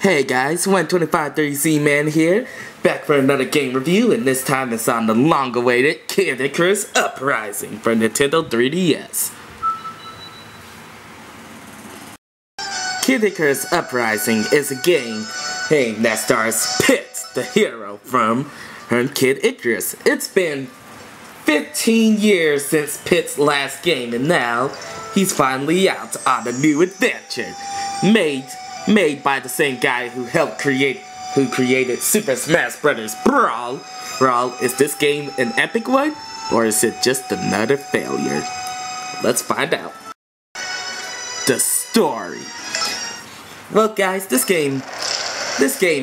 Hey guys, 12530Z Man here, back for another game review, and this time it's on the long-awaited Icarus Uprising for Nintendo 3DS. Icarus Uprising is a game that stars Pit, the hero from Kid Icarus. It's been 15 years since Pit's last game, and now he's finally out on a new adventure, made by the same guy who created Super Smash Bros. Brawl. Is this game an epic one, or is it just another failure? Let's find out. The story. Well guys, this game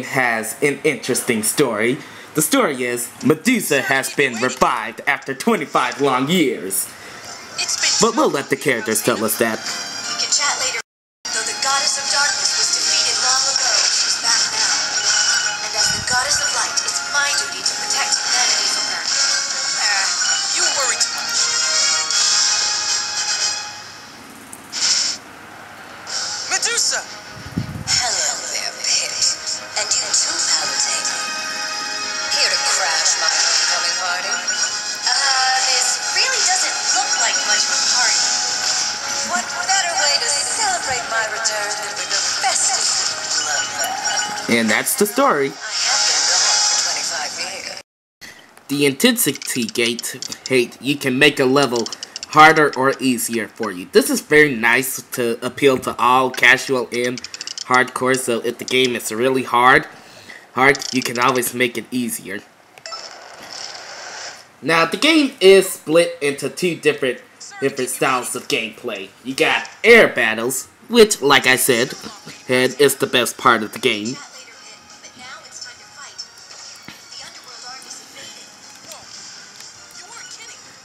has an interesting story. The story is, Medusa has been revived after 25 long years. But we'll let the characters tell us that. We can chat later. Though the goddess of darkness was defeated long ago, she's back now. And as the goddess of light, it's my duty to protect humanity from her. You worry too much. Medusa! Hello there, Pit. And you too, Palatine. Here to crash my homecoming party. This really doesn't look like much of a party. What better way to celebrate my return than with a festive bloodbath? And that's the story. I have been gone for 25 years. The intensity gate, you can make a level harder or easier for you. This is very nice to appeal to all casual and hardcore, so if the game is really hard, you can always make it easier. Now, the game is split into two different styles of gameplay. You got air battles, which, like I said, is the best part of the game.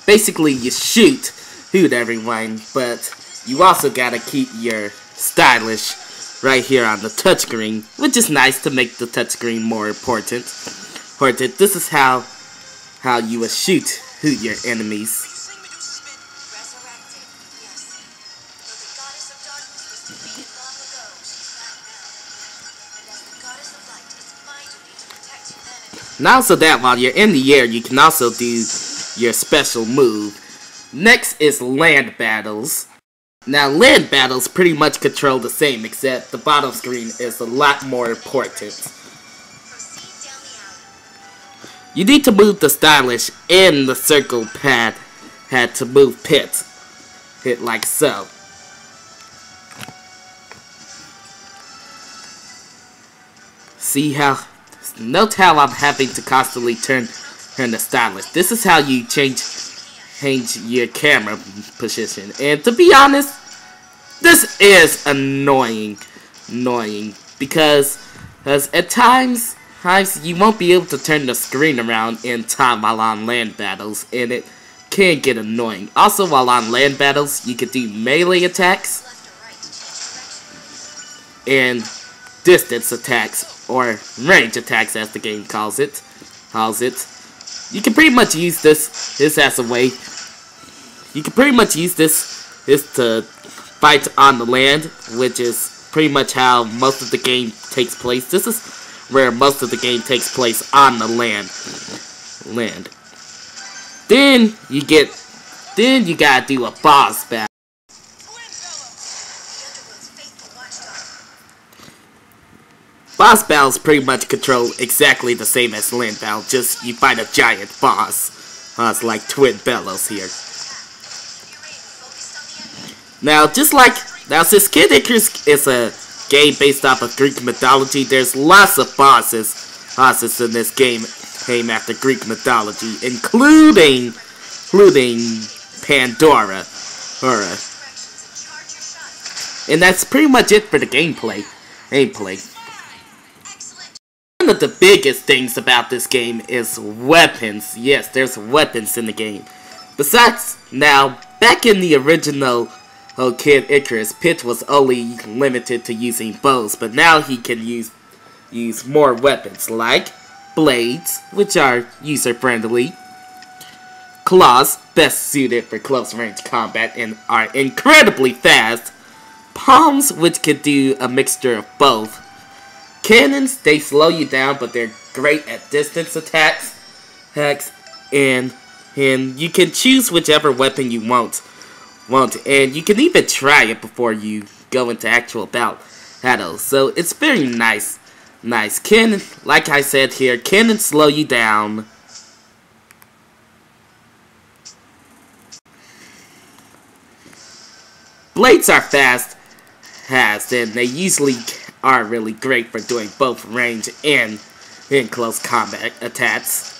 Basically, you shoot everyone, but you also gotta keep your stylish right here on the touchscreen, which is nice to make the touchscreen more important. This is how you will shoot your enemies. And also that while you're in the air, you can also do your special move. Next is land battles. Now land battles pretty much control the same, except the bottom screen is a lot more important. You need to move the stylish and the circle pad to move Pit like so. Note how I'm having to constantly turn the stylish. This is how you change your camera position. And to be honest, this is annoying because at times you won't be able to turn the screen around in time while on land battles, and it can get annoying. Also, while on land battles, you can do melee attacks and distance attacks, or range attacks as the game calls it. You can pretty much use this as a way. You can pretty much use this to fight on the land, which is pretty much how most of the game takes place. This is where most of the game takes place, on the land. Then you gotta do a boss battle. Boss battles pretty much control exactly the same as land battle, just you fight a giant boss. It's like Twin Bellows here. Now, since Kid Icarus is a game based off of Greek mythology, there's lots of bosses in this game named after Greek mythology, including Pandora. And that's pretty much it for the gameplay. One of the biggest things about this game is weapons. Yes, there's weapons in the game. Besides, now, back in the original Kid Icarus, Pit was only limited to using bows, but now he can use more weapons, like blades, which are user-friendly, claws, best suited for close-range combat and are incredibly fast, palms, which can do a mixture of both, Cannons, they slow you down, but they're great at distance attacks. And you can choose whichever weapon you want. And you can even try it before you go into actual battle. So it's very nice. Cannon, like I said here, cannons slow you down. Blades are fast, and they usually are really great for doing both range and in close combat attacks.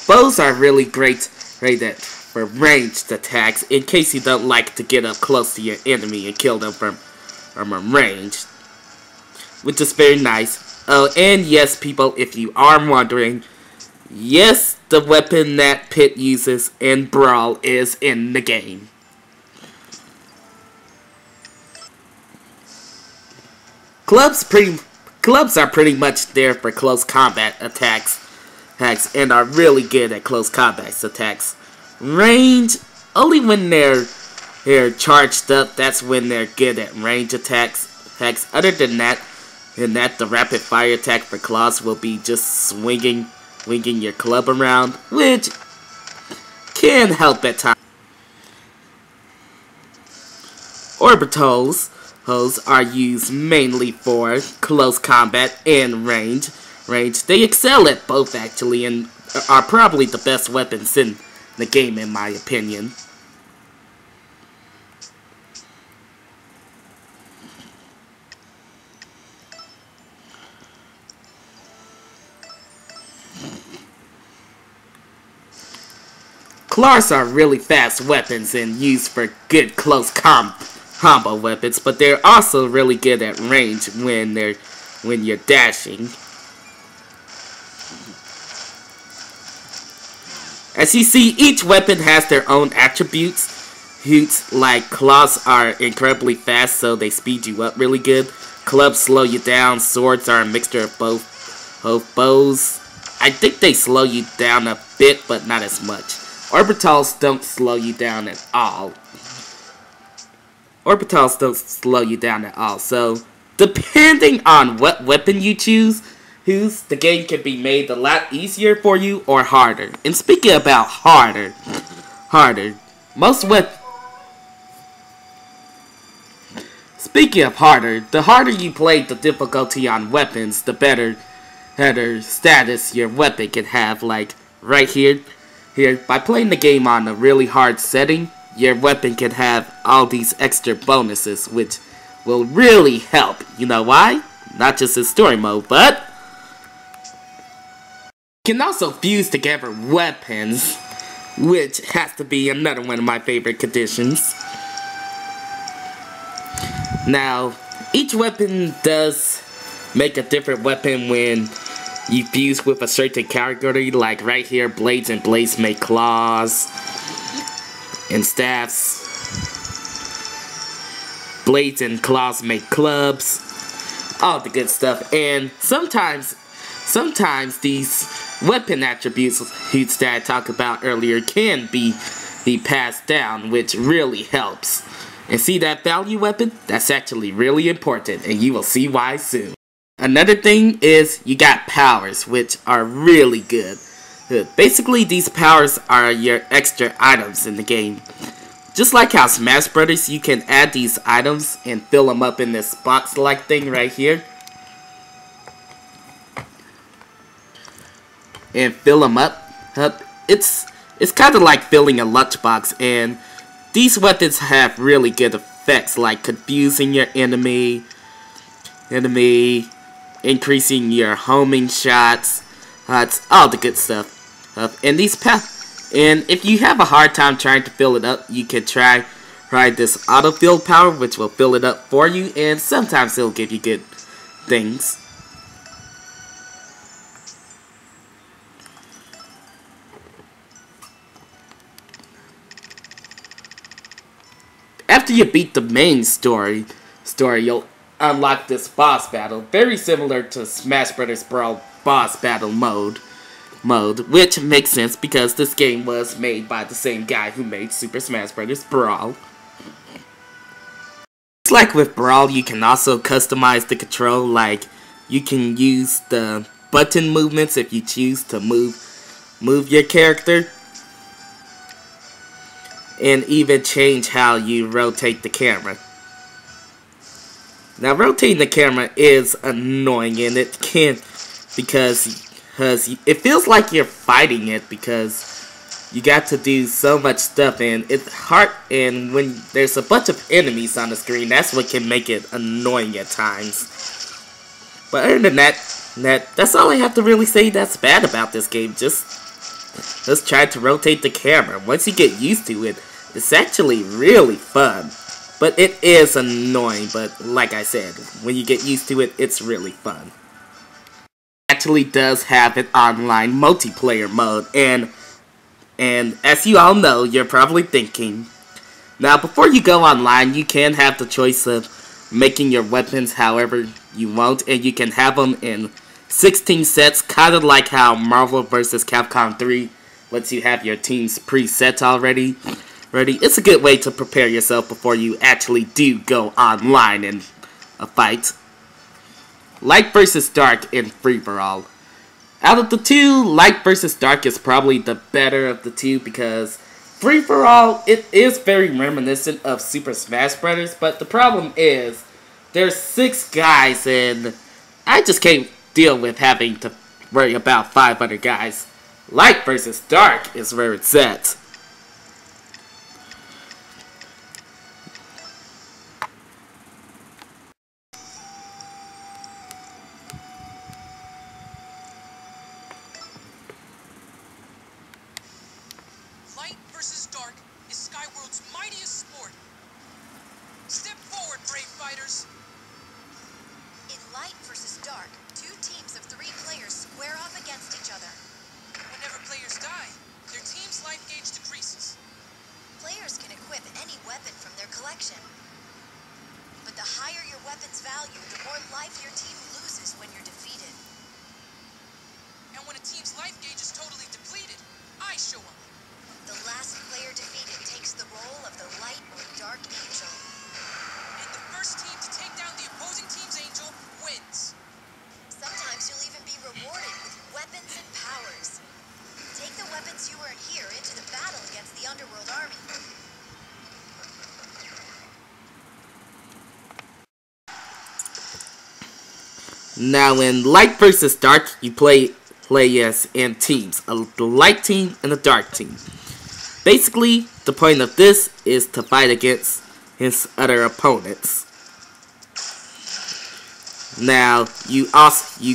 Bows are really great for ranged attacks in case you don't like to get up close to your enemy and kill them from a range, which is very nice. Oh, and yes, people, if you are wondering, yes, the weapon that Pit uses in Brawl is in the game. Clubs are pretty much there for close combat attacks and are really good at close combat attacks. Range, only when they're charged up, that's when they're good at range attacks. Other than that, the rapid fire attack for claws will be just swinging your club around, which can help at times. Orbitals are used mainly for close combat and range. They excel at both actually, and are probably the best weapons in the game in my opinion. Claws are really fast weapons and used for good close combo weapons, but they're also really good at range when you're dashing. As you see, each weapon has their own attributes. Like claws are incredibly fast, so they speed you up really good. Clubs slow you down. Swords are a mixture of both bows. I think they slow you down a bit, but not as much. Orbitals don't slow you down at all. So, depending on what weapon you choose, the game can be made a lot easier for you or harder. And speaking about harder, Speaking of harder, the harder you play the difficulty on weapons, the better status your weapon can have. Like right here, by playing the game on a really hard setting, your weapon can have all these extra bonuses, which will really help. You know why? Not just in story mode, but you can also fuse together weapons, which has to be another one of my favorite conditions. Now, each weapon does make a different weapon when you fuse with a certain category, like right here, blades and blades make claws, and staffs. Blades and claws make clubs, all the good stuff. And sometimes these weapon attributes that I talked about earlier can be passed down, which really helps. And see that value weapon? That's actually really important, and you will see why soon. Another thing is you got powers, which are really good. Basically, these powers are your extra items in the game. Just like how Smash Brothers, you can add these items and fill them up in this box-like thing right here. And fill them up. It's kind of like filling a lunchbox, and these weapons have really good effects, like confusing your enemy, increasing your homing shots, all the good stuff. And if you have a hard time trying to fill it up, you can try this autofill power, which will fill it up for you, and sometimes it'll give you good things. After you beat the main story, you'll unlock this boss battle, very similar to Smash Bros. Brawl boss battle mode, which makes sense because this game was made by the same guy who made Super Smash Bros. Brawl. like with Brawl, you can also customize the control. Like, you can use the button movements if you choose to move your character, and even change how you rotate the camera. Now, rotating the camera is annoying, and it can because it feels like you're fighting it because you got to do so much stuff, and it's hard. And when there's a bunch of enemies on the screen, that's what can make it annoying at times. But other than that's all I have to really say that's bad about this game. Just try to rotate the camera. Once you get used to it, it's actually really fun. But it is annoying, but like I said, when you get used to it, it's really fun. It actually does have an online multiplayer mode, and as you all know, you're probably thinking, now before you go online, you can have the choice of making your weapons however you want, and you can have them in 16 sets, kind of like how Marvel vs. Capcom 3 lets you have your teams preset already. It's a good way to prepare yourself before you actually do go online in a fight. Light vs. Dark in free-for-all. Out of the two, Light vs. Dark is probably the better of the two because free-for-all, it is very reminiscent of Super Smash Bros. But the problem is, there's 6 guys and I just can't deal with having to worry about 500 guys. Light vs. Dark is where it's at. Light versus Dark is Skyworld's mightiest sport. Step forward, brave fighters. In Light versus Dark, 2 teams of 3 players square off against each other. Whenever players die, their team's life gauge decreases. Players can equip any weapon from their collection. But the higher your weapon's value, the more life your team loses when you're defeated. And when a team's life gauge is totally depleted, I show up. The last player defeated takes the role of the Light or Dark Angel. And the first team to take down the opposing team's angel wins. Sometimes you'll even be rewarded with weapons and powers. Take the weapons you earn here into the battle against the Underworld Army. Now in Light vs. Dark, you play as in teams, the Light team and the Dark team. Basically, the point of this is to fight against his other opponents. Now, you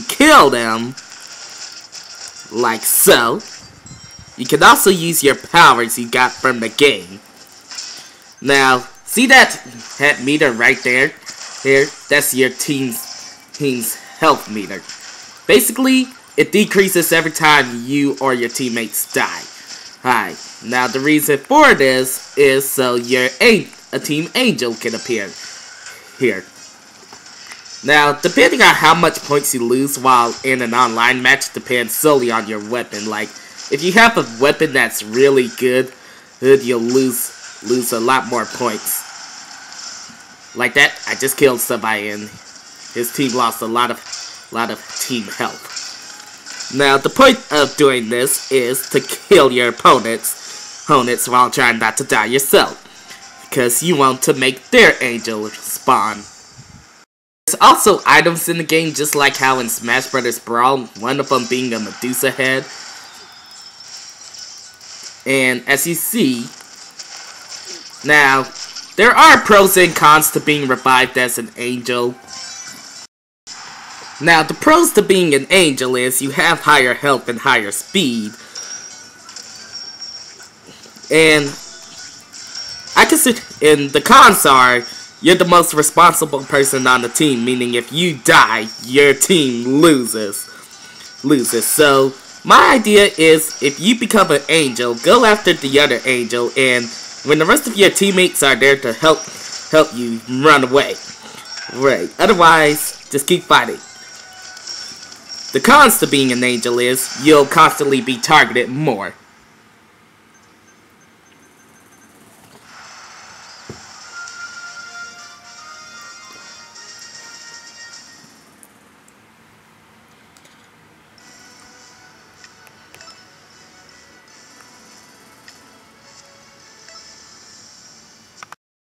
kill them like so. You can also use your powers you got from the game. Now, see that meter right there? Here, that's your team's health meter. Basically, it decreases every time you or your teammates die. Hi. Now the reason for this is so a team angel can appear here. Now, depending on how much points you lose while in an online match depends solely on your weapon. Like, if you have a weapon that's really good, you'll lose a lot more points. Like that, I just killed somebody and his team lost a lot of team health. Now, the point of doing this is to kill your opponents while trying not to die yourself, because you want to make their angel spawn. There's also items in the game, just like how in Smash Bros. Brawl, one of them being a Medusa head. And as you see, now, there are pros and cons to being revived as an angel. Now, the pros to being an angel is you have higher health and higher speed. And the cons are, you're the most responsible person on the team, meaning if you die, your team loses. So, my idea is, if you become an angel, go after the other angel, and when the rest of your teammates are there to help you, run away. Right. Otherwise, just keep fighting. The cons to being an angel is, you'll constantly be targeted more.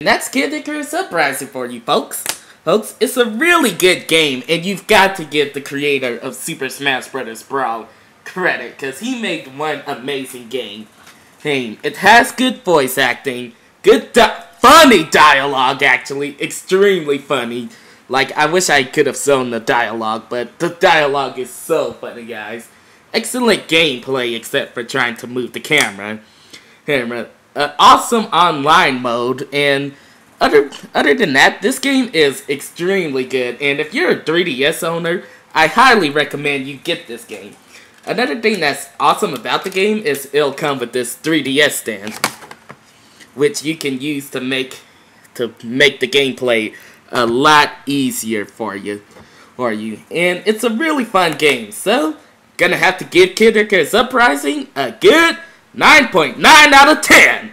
And that's Kid Icarus Uprising for you, folks. Folks, it's a really good game, and you've got to give the creator of Super Smash Bros. Brawl credit, because he made one amazing game. Hey, it has good voice acting, funny dialogue, actually, extremely funny. Like, I wish I could have shown the dialogue, but the dialogue is so funny, guys. Excellent gameplay, except for trying to move the camera. Awesome online mode, and other than that, this game is extremely good. And if you're a 3DS owner, I highly recommend you get this game. Another thing that's awesome about the game is it'll come with this 3DS stand, which you can use to make the gameplay a lot easier for you. And it's a really fun game. So, gonna have to give Kid Icarus Uprising a good 9.9 out of 10.